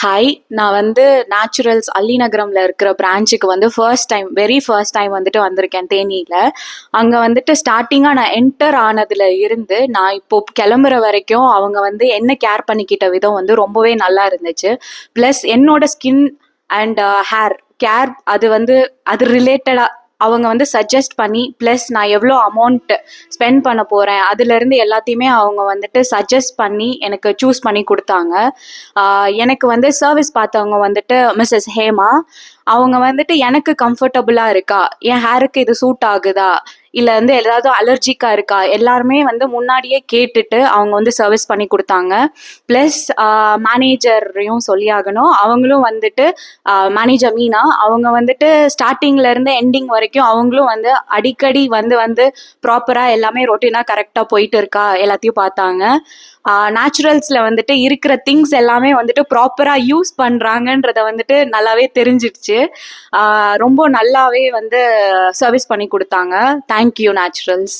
Hi, நான் naturals அல்லிநகரம்ல இருக்கிற பிரான்ச்சுக்கு very first time வந்திருக்கேன் தேனியில. அங்க ஸ்டார்ட்டிங்கா நான் என்டர் ஆனதுல இருந்து நான் இப்போ கிளம்புற வரைக்கும் அவங்க என்ன கேர் பண்ணிக்கிட்ட விதம் ரொம்பவே நல்லா இருந்துச்சு. ப்ளஸ் என்னோட ஸ்கின் அண்ட் ஹேர் கேர் அது ரிலேட்டடா அவங்க சஜஸ்ட் பண்ணி, ப்ளஸ் நான் எவ்வளோ அமௌண்ட் ஸ்பெண்ட் பண்ண போறேன் அதுல இருந்து எல்லாத்தையுமே அவங்க சஜஸ்ட் பண்ணி எனக்கு சூஸ் பண்ணி கொடுத்தாங்க. எனக்கு சர்வீஸ் பார்த்தவங்க மிஸ்ஸஸ் ஹேமா. அவங்க எனக்கு கம்ஃபர்டபுளா இருக்கா, என் ஹேருக்கு இது சூட் ஆகுதா, இல்ல ஏதாவது அலர்ஜிக்கா இருக்கா, எல்லாருமே முன்னாடியே கேட்டுட்டு அவங்க சர்வீஸ் பண்ணி கொடுத்தாங்க. ப்ளஸ் மேனேஜரையும் சொல்லி ஆகணும். அவங்களும் மேனேஜர் மீனா அவங்க ஸ்டார்டிங்ல இருந்து எண்டிங் வரைக்கும் அவங்களும் அடிக்கடி ப்ராப்பரா எல்லாமே ரொட்டீனா கரெக்டா போயிட்டு இருக்கா எல்லாத்தையும் பார்த்தாங்க. நேச்சுரல்ஸ்ல இருக்கிற திங்ஸ் எல்லாமே ப்ராப்பரா யூஸ் பண்றாங்கன்றத நல்லாவே தெரிஞ்சிடுச்சு. ரொம்ப நல்லாவே சர்வீஸ் பண்ணி கொடுத்தாங்க. Thank you naturals.